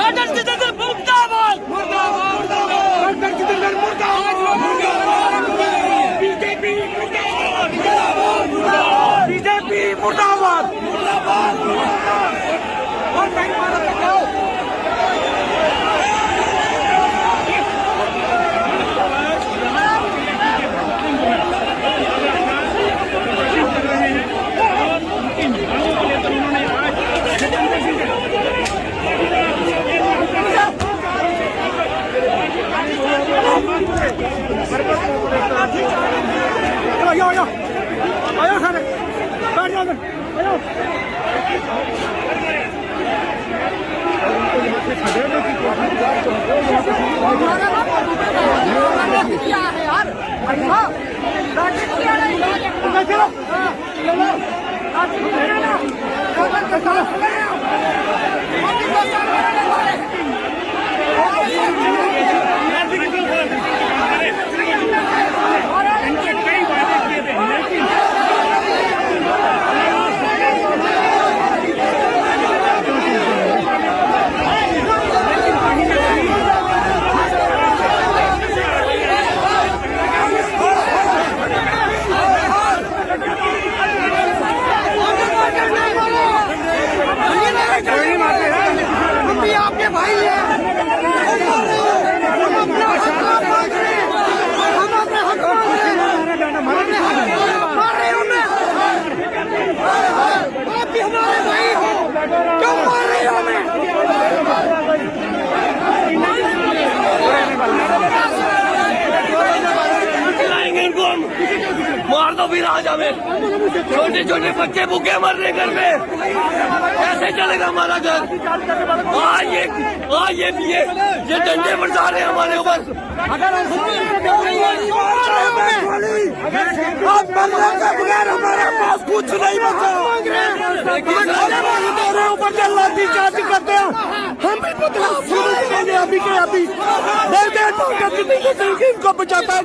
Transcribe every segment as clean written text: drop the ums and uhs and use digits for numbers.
Doctor Jitendra मुर्दाबाद, doctor Jitendra मुर्दाबाद, BJP मुर्दाबाद, बीजेपी मुर्दाबाद। और नहीं मारा जाओ। आयो सारे बैठ जाओ, आयो। आपके भाई हैं, आप भी हमारे भाई हो, क्यों मार रहे हो हमें? मार दो फिर आज हमें। छोटे छोटे बच्चे भूखे मर रहे घर में, कैसे चलेगा हमारा घर? ये डंडे बरसा रहे हैं हमारे ऊपर। आप बंदे के बगैर हमारे पास कुछ नहीं बचा। मेरे ऊपर जल्दी चार्ज करते हैं, हम भी अभी के अभी इनको बचाता है।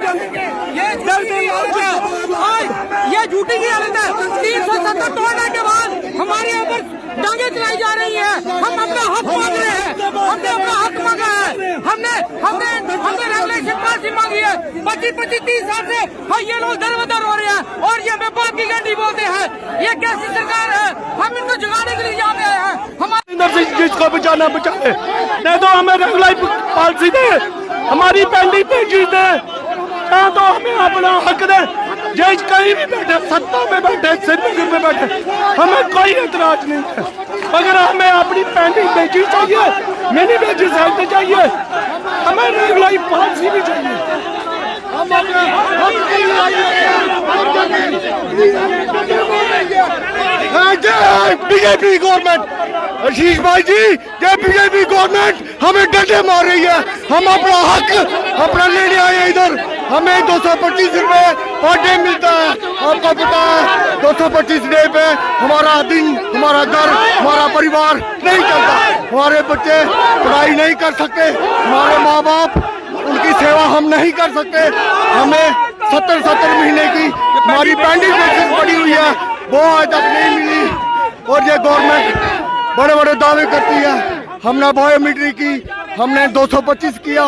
ये झूठी की हालत है। 370 तोड़ने के बाद हमारे ऊपर डांगे चलाई जा रही है। हम अपना हक मांग रहे हैं, हमने अपना हक मांगा है। हमने रेगुलेशन पास ही मांगी है। 25-30 साल से ये लोग दर-बदर हो रहे हैं और ये बाप की गंडी बोलते हैं। ये कैसी सरकार है? हम इनको जगाने के लिए जा रहे हैं। हमारे जिसको बचाना बचाए, नहीं तो हमें रेगुलर पॉलिसी दे, हमारी पेंडिंग पे जीत दे, या तो हमें अपना हक दे। जज कहीं भी बैठे, सत्ता में बैठे, श्रीनगर में बैठे, हमें कोई एतराज नहीं है, मगर हमें अपनी पेंडिंग बेची चाहिए, मिनी बेची साइड चाहिए, हमें रेगुलर पॉलिसी भी चाहिए। बीजेपी गवर्नमेंट, आशीष भाई जी, ये बीजेपी गवर्नमेंट हमें डंडे मार रही है। हम अपना हक अपना लेने आए इधर। हमें 225 रुपए पर डे मिलता है। आपको पता है 225 डे पे हमारा दिन, हमारा घर, हमारा परिवार नहीं चलता। हमारे बच्चे पढ़ाई नहीं कर सकते, हमारे माँ बाप उनकी सेवा हम नहीं कर सकते। हमें 70 महीने की हमारी पेंडिंग पेंशन पड़ी हुई है, वो आज तक नहीं मिली। और ये गवर्नमेंट बड़े बड़े दावे करती है। हमने बायोमेट्रिक की, हमने 225 किया।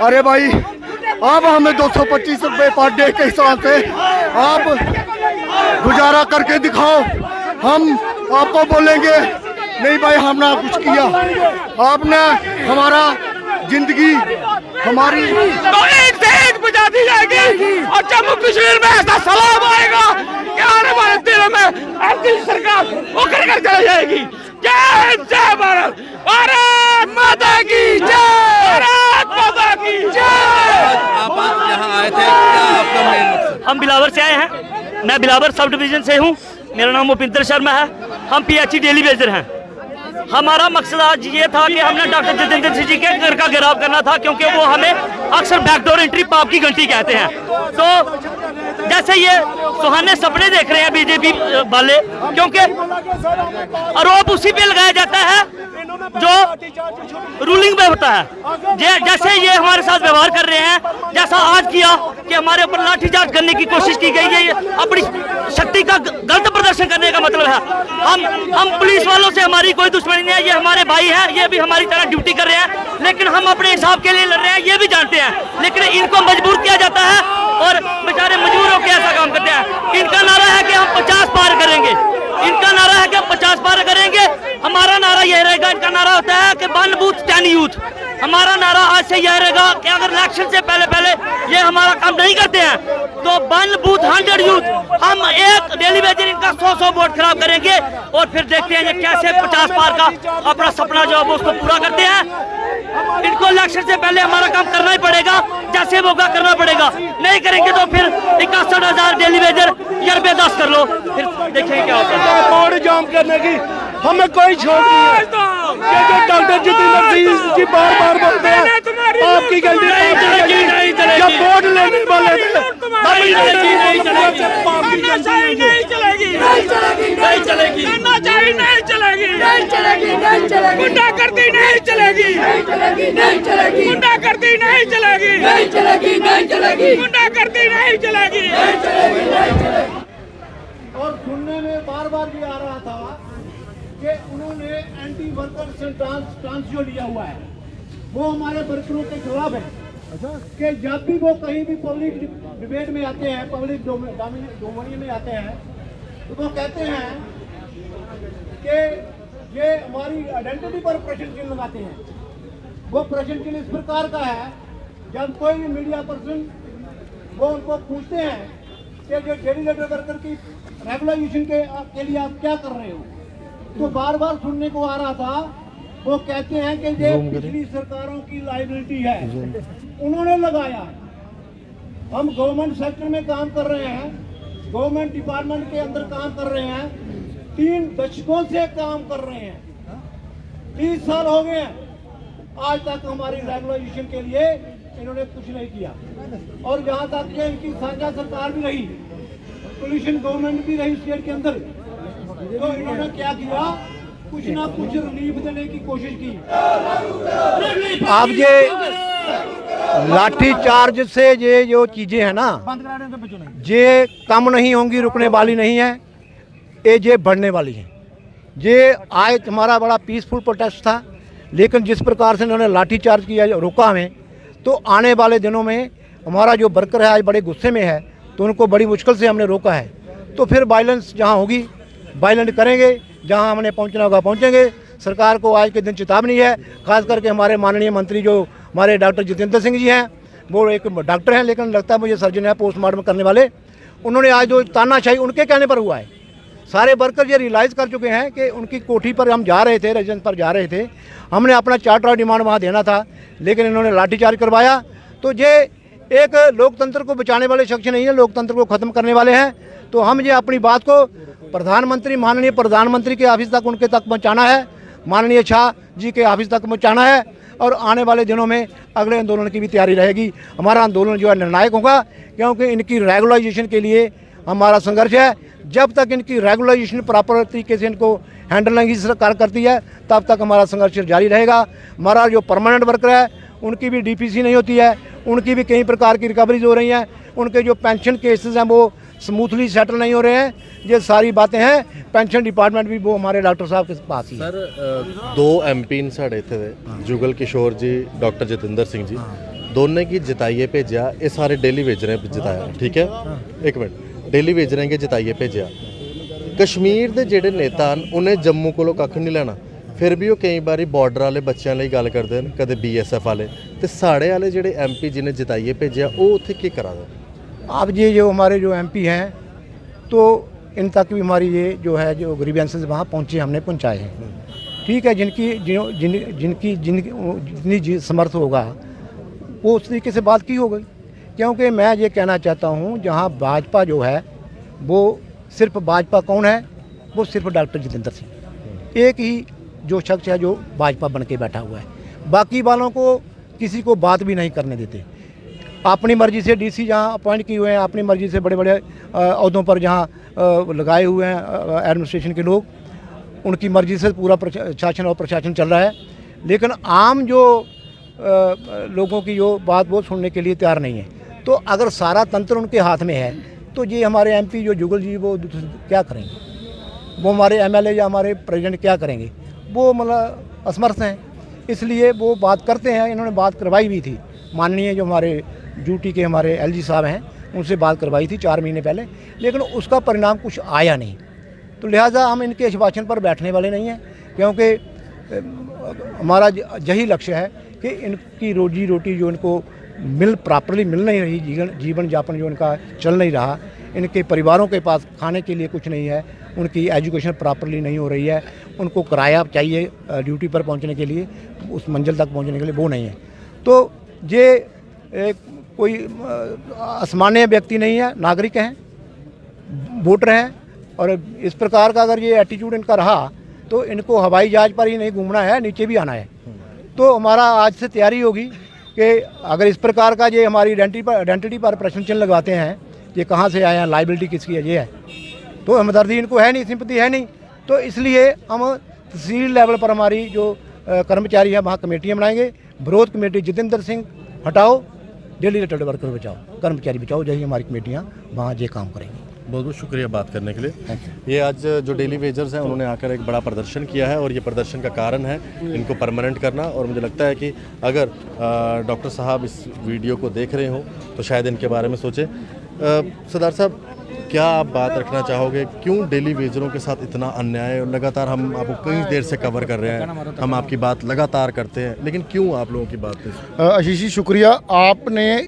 अरे भाई, अब हमें 225 रुपए पर डे के हिसाब से आप गुजारा करके दिखाओ। हम आपको बोलेंगे नहीं भाई हमने कुछ किया, आपने हमारा जिंदगी हमारी एक बुझा दी जाएगी और जम्मू कश्मीर में ऐसा सलाम आएगा कि आने वाले दिनों में दिल्ली सरकार उखड़ कर चली जाएगी। जय भारत, भारत माता की जय, भारत माता की जय। आप यहाँ आए थे, क्या आपका मेन मकसद? हम बिलावर से आए हैं, मैं बिलावर सब डिवीजन से हूँ, मेरा नाम भूपिंदर शर्मा है। हम PHC डेली बेजर हैं। हमारा मकसद आज ये था कि हमने डॉक्टर जितेंद्र सिंह जी के घर का घेराव करना था, क्योंकि वो हमें अक्सर बैकडोर एंट्री, पाप की घंटी कहते हैं। तो जैसे ये सुहाने सपने देख रहे हैं बीजेपी वाले, क्योंकि आरोप उसी पे लगाया जाता है जो रूलिंग में होता है। जैसे ये हमारे साथ व्यवहार कर रहे हैं, जैसा आज किया कि हमारे ऊपर लाठीचार्ज करने की कोशिश की गई है, अपनी शक्ति का गलत प्रदर्शन प्रदर्शन करने का मतलब है। हम पुलिस वालों से हमारी कोई दुश्मनी नहीं है, ये हमारे भाई हैं, ये भी हमारी तरह ड्यूटी कर रहे हैं, लेकिन हम अपने हिसाब के लिए लड़ रहे हैं, ये भी जानते हैं, लेकिन इनको मजबूर किया जाता है और बेचारे मजबूर होकर ऐसा काम करते हैं। इनका नारा है कि हम 50 पार करेंगे, इनका नारा है कि हम 50 पार करेंगे। हमारा नारा यह रहेगा, इनका नारा होता है कि 1 बूथ 10 यूथ। हमारा नारा आज से यह रहेगा कि अगर इलेक्शन से पहले ये हमारा काम नहीं करते हैं तो 1 बूथ 100 यूथ, हम एक डेली वेजर इनका 100 वोट खराब करेंगे और फिर देखते हैं ये कैसे 50 पार का अपना सपना जो है वो उसको पूरा करते हैं। इनको इलेक्शन से पहले हमारा काम करना ही पड़ेगा, जैसे होगा करना पड़ेगा, नहीं करेंगे तो फिर 61,000 डेली वेजर या रुपये 10 कर लो, फिर देखेंगे क्या होता है। रोड जाम करने की हमें कोई छोड़ नहीं है। ये जो डॉक्टर जितेंद्र सिंह जी बार बार बोलते हैं आपकी गलती नहीं चलेगी, जब वोट लेने वाले थे गुंडागर्दी नहीं चलेगी, गुंडागर्दी नहीं चलेगी। और सुनने में बार बार भी आ रहा था कि उन्होंने एंटी वर्कर स्टांस जो लिया हुआ है वो हमारे वर्करों के खिलाफ है। कि जब भी वो कहीं भी पब्लिक डिबेट में आते हैं, पब्लिक डोमेन में आते हैं, तो वो कहते हैं कि ये हमारी आइडेंटिटी पर प्रश्न चिन्ह लगाते हैं। वो प्रश्न चिन्ह इस प्रकार का है, जब कोई भी मीडिया पर्सन वो उनको पूछते हैं कि जो डेली लेबर वर्कर की रेगुलाइजेशन के लिए आप क्या कर रहे हो, तो बार बार सुनने को आ रहा था वो कहते हैं कि ये पिछली सरकारों की लायबिलिटी है, उन्होंने लगाया। हम गवर्नमेंट सेक्टर में काम कर रहे हैं, गवर्नमेंट डिपार्टमेंट के अंदर काम कर रहे हैं, 3 दशकों से काम कर रहे हैं, 30 साल हो गए हैं, आज तक हमारी रेगुलाइजेशन के लिए इन्होंने कुछ नहीं किया। और जहाँ तक कि इनकी साझा सरकार भी रही, पोल्यूशन गवर्नमेंट भी रही स्टेट के अंदर, तो इन्होंने क्या किया, कुछ ना कुछ रिलीफ देने की कोशिश की। आप ये लाठी चार्ज से ये जो चीजें हैं ना, ये कम नहीं होंगी, रुकने वाली नहीं है, ये बढ़ने वाली है। ये आज हमारा बड़ा पीसफुल प्रोटेस्ट था, लेकिन जिस प्रकार से इन्होंने लाठी चार्ज किया, रोका हमें, तो आने वाले दिनों में हमारा जो वर्कर है आज बड़े गुस्से में है, तो उनको बड़ी मुश्किल से हमने रोका है। तो फिर वायलेंस जहाँ होगी वायलेंट करेंगे, जहाँ हमने पहुँचना होगा पहुँचेंगे। सरकार को आज के दिन चेतावनी है, खास करके हमारे माननीय मंत्री जो हमारे डॉक्टर जितेंद्र सिंह जी हैं, वो एक डॉक्टर हैं लेकिन लगता है मुझे सर्जन है, पोस्टमार्टम करने वाले। उन्होंने आज जो तानाशाही उनके कहने पर हुआ है, सारे वर्कर ये रियलाइज़ कर चुके हैं कि उनकी कोठी पर हम जा रहे थे, रेजिडेंस पर जा रहे थे, हमने अपना चार्टर ऑफ डिमांड वहाँ देना था, लेकिन इन्होंने लाठीचार्ज करवाया। तो ये एक लोकतंत्र को बचाने वाले शख्स नहीं है, लोकतंत्र को ख़त्म करने वाले हैं। तो हम ये अपनी बात को प्रधानमंत्री, माननीय प्रधानमंत्री के ऑफिस तक उनके तक पहुँचाना है, माननीय शाह जी के ऑफिस तक पहुँचाना है, और आने वाले दिनों में अगले आंदोलन की भी तैयारी रहेगी। हमारा आंदोलन जो है निर्णायक होगा, क्योंकि इनकी रेगुलाइजेशन के लिए हमारा संघर्ष है। जब तक इनकी रेगुलाइजेशन प्रॉपर तरीके से इनको हैंडल नहीं सरकार करती है, तब तक हमारा संघर्ष जारी रहेगा। हमारा जो परमानेंट वर्कर है उनकी भी डीपीसी नहीं होती है, उनकी भी कई प्रकार की रिकवरीज हो रही हैं, उनके जो पेंशन केसेस हैं वो स्मूथली सेटल नहीं हो रहे हैं। ये सारी बातें हैं, पेंशन डिपार्टमेंट भी वो हमारे डॉक्टर साहब के पास ही है। सर 2 MP ने साढ़े थे, जुगल किशोर जी, डॉक्टर जितेंद्र सिंह जी, दोनों की जिताइए भेजा, ये सारे डेली वेजरें जिताया, ठीक है, एक मिनट, डेली वेजरें के जिताइए भेजा। कश्मीर के जोड़े नेता उन्हें जम्मू को कख नहीं लेना, फिर भी वो कई बार बॉर्डर वाले बच्चों लिए गल करते हैं, कदे BSF वाले, तो साढ़े वाले जोड़े MP जिन्हें जिताइए भेजा वो उत्थे की करा दे। अब ये जो हमारे जो MP हैं, तो इन तक भी हमारी ये जो है जो ग्रीवेंसेस वहाँ पहुँचे, हमने पहुँचाए हैं, ठीक है। जितनी समर्थ होगा वो उस तरीके से बात की हो गई। क्योंकि मैं ये कहना चाहता हूँ, जहाँ भाजपा जो है वो सिर्फ भाजपा कौन है, वो सिर्फ डॉक्टर जितेंद्र सिंह एक ही जो शख्स है जो भाजपा बन के बैठा हुआ है, बाकी वालों को किसी को बात भी नहीं करने देते। अपनी मर्जी से DC जहाँ अपॉइंट किए हुए हैं, अपनी मर्जी से बड़े बड़े अहदों पर जहाँ लगाए हुए हैं एडमिनिस्ट्रेशन के लोग, उनकी मर्जी से पूरा शासन और प्रशासन चल रहा है, लेकिन आम जो लोगों की जो बात वो सुनने के लिए तैयार नहीं है। तो अगर सारा तंत्र उनके हाथ में है, तो ये हमारे MP जो जुगल जी वो क्या करेंगे। वो हमारे एमएलए या हमारे प्रेसिडेंट क्या करेंगे, वो मतलब असमर्थ हैं। इसलिए वो बात करते हैं, इन्होंने बात करवाई भी थी, माननीय जो हमारे ड्यूटी के हमारे एलजी साहब हैं उनसे बात करवाई थी 4 महीने पहले, लेकिन उसका परिणाम कुछ आया नहीं। तो लिहाजा हम इनके आश्वासन पर बैठने वाले नहीं हैं, क्योंकि हमारा यही लक्ष्य है कि इनकी रोजी रोटी जो इनको प्रॉपरली मिल नहीं रही, जीवन यापन जो इनका चल नहीं रहा, इनके परिवारों के पास खाने के लिए कुछ नहीं है, उनकी एजुकेशन प्रॉपरली नहीं हो रही है, उनको किराया चाहिए ड्यूटी पर पहुंचने के लिए, उस मंजिल तक पहुंचने के लिए, वो नहीं है। तो ये कोई असामान्य व्यक्ति नहीं है, नागरिक हैं, वोटर हैं, और इस प्रकार का अगर ये एटीट्यूड इनका रहा तो इनको हवाई जहाज़ पर ही नहीं घूमना है, नीचे भी आना है। तो हमारा आज से तैयारी होगी कि अगर इस प्रकार का ये हमारी आइडेंटिटी पर प्रश्न चिन्ह लगाते हैं, ये कहाँ से आए हैं, लाइबिलिटी किसकी है, ये है, तो हमदर्दी इनको है नहीं, सिंपैथी है नहीं। तो इसलिए हम तहसील लेवल पर हमारी जो कर्मचारी हैं वहाँ कमेटियाँ बनाएंगे। विरोध कमेटी जितेंद्र सिंह हटाओ, डेली रिटायर्ड वर्कर बचाओ, कर्मचारी बचाओ, यही हमारी कमेटियाँ वहाँ ये काम करेंगी। बहुत बहुत शुक्रिया बात करने के लिए। ये आज जो डेली वेजर्स हैं उन्होंने आकर एक बड़ा प्रदर्शन किया है और ये प्रदर्शन का कारण है इनको परमानेंट करना। और मुझे लगता है कि अगर डॉक्टर साहब इस वीडियो को देख रहे हों तो शायद इनके बारे में सोचें। सरदार साहब, क्या आप बात रखना चाहोगे, क्यों डेली वेजरों के साथ इतना अन्याय? लगातार हम आपको कई देर से कवर कर रहे हैं, हम आपकी बात लगातार करते हैं, लेकिन क्यों आप लोगों की बात? आशीष जी शुक्रिया, आपने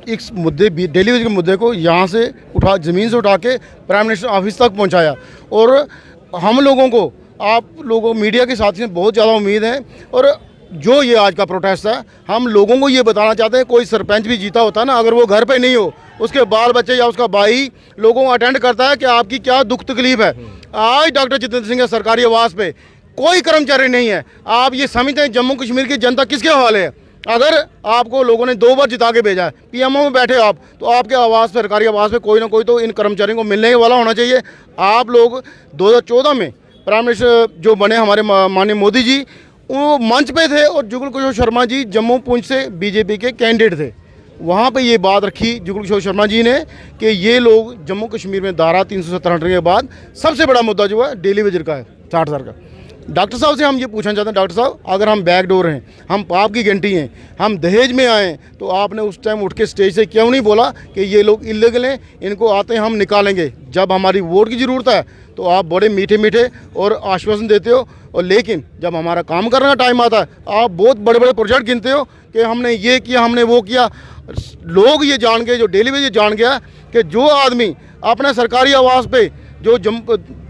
इस मुद्दे डेली वेज के मुद्दे को यहाँ से ज़मीन से उठा के प्राइम मिनिस्टर ऑफिस तक पहुँचाया। और हम लोगों को, आप लोगों मीडिया के साथी से बहुत ज़्यादा उम्मीद है। और जो ये आज का प्रोटेस्ट है, हम लोगों को ये बताना चाहते हैं, कोई सरपंच भी जीता होता है ना, अगर वो घर पे नहीं हो, उसके बाल बच्चे या उसका भाई लोगों को अटेंड करता है कि आपकी क्या दुख तकलीफ है। आज डॉक्टर जितेंद्र सिंह के सरकारी आवास पे कोई कर्मचारी नहीं है। आप ये समझते हैं जम्मू कश्मीर की जनता किसके हवाले है? अगर आपको लोगों ने 2 बार जिता के भेजा है, पीएमओ में बैठे आप, तो आपके आवास पे, सरकारी आवास पे कोई ना कोई तो इन कर्मचारियों को मिलने वाला होना चाहिए। आप लोग 2014 में प्राइम मिनिस्टर जो बने हमारे माननीय मोदी जी, वो मंच पे थे और जुगल किशोर शर्मा जी जम्मू पूंछ से बीजेपी के कैंडिडेट थे। वहाँ पे ये बात रखी जुगल किशोर शर्मा जी ने कि ये लोग जम्मू कश्मीर में धारा 370 हटने के बाद सबसे बड़ा मुद्दा जो है डेली वेजर का है, 60,000 का। डॉक्टर साहब से हम ये पूछना चाहते हैं, डॉक्टर साहब अगर हम बैकडोर हैं, हम पाप की घंटी हैं, हम दहेज में आए, तो आपने उस टाइम उठ के स्टेज से क्यों नहीं बोला कि ये लोग इलीगल हैं, इनको आते हैं हम निकालेंगे? जब हमारी वोट की ज़रूरत है तो आप बड़े मीठे मीठे और आश्वासन देते हो, और लेकिन जब हमारा काम करने का टाइम आता है आप बहुत बड़े बड़े प्रोजेक्ट गिनते हो कि हमने ये किया, हमने वो किया। लोग ये जान गए, जो डेली वेज जान गया कि जो आदमी अपने सरकारी आवास पे, जो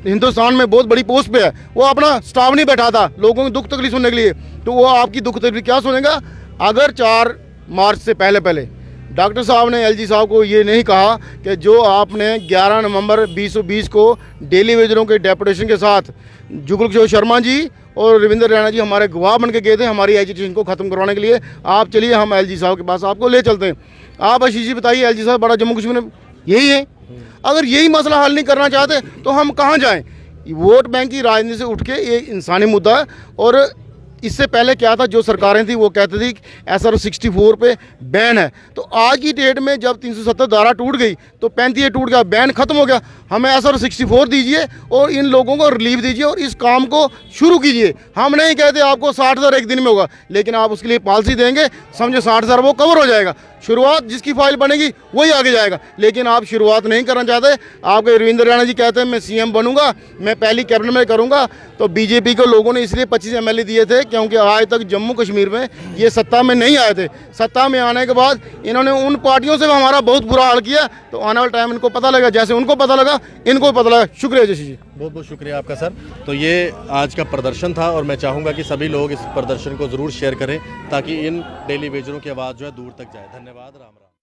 हिंदुस्तान में बहुत बड़ी पोस्ट पे है, वो अपना स्टाफ नहीं बैठाता लोगों की दुख तकलीफ सुनने के लिए, तो वो आपकी दुख तकलीफ क्या सुनेगा? अगर 4 मार्च से पहले डॉक्टर साहब ने एलजी साहब को ये नहीं कहा कि जो आपने 11 नवंबर 2020 को डेली वेजरों के डेपुटेशन के साथ जुगल किशोर शर्मा जी और रविंद्र रैना जी हमारे गवाह बन के गए थे हमारी एजुकेशन को ख़त्म करवाने के लिए, आप चलिए हम एलजी साहब के पास आपको ले चलते हैं। आप आशीष जी बताइए, एलजी साहब बड़ा जम्मू कश्मीर में यही है। अगर यही मसला हल नहीं करना चाहते तो हम कहाँ जाएं? वोट बैंक की राजनीति से उठ के ये इंसानी मुद्दा है। और इससे पहले क्या था, जो सरकारें थी वो कहती थी SR 64 पे बैन है, तो आज की डेट में जब 370 धारा टूट गई तो 35 टूट गया, बैन खत्म हो गया। हमें SR 64 दीजिए और इन लोगों को रिलीफ दीजिए और इस काम को शुरू कीजिए। हम नहीं कहते आपको 60,000 एक दिन में होगा, लेकिन आप उसके लिए पॉलिसी देंगे, समझे 60,000 वो कवर हो जाएगा। शुरुआत जिसकी फाइल बनेगी वही आगे जाएगा, लेकिन आप शुरुआत नहीं करना चाहते। आपके रविंद्र रैना जी कहते हैं मैं CM बनूंगा, मैं पहली कैबिनेट में करूंगा, तो बीजेपी को लोगों ने इसलिए 25 MLA दिए थे क्योंकि आज तक जम्मू कश्मीर में ये सत्ता में नहीं आए थे। सत्ता में आने के बाद इन्होंने उन पार्टियों से भी हमारा बहुत बुरा हाल किया, तो आने वाला टाइम इनको पता लगा, जैसे उनको पता लगा इनको पता लगा। शुक्रिया जशी जी, बहुत बहुत शुक्रिया आपका सर। तो ये आज का प्रदर्शन था और मैं चाहूँगा कि सभी लोग इस प्रदर्शन को ज़रूर शेयर करें ताकि इन डेली वेजरों की आवाज़ जो है दूर तक जाए। धन्यवाद। राम राम।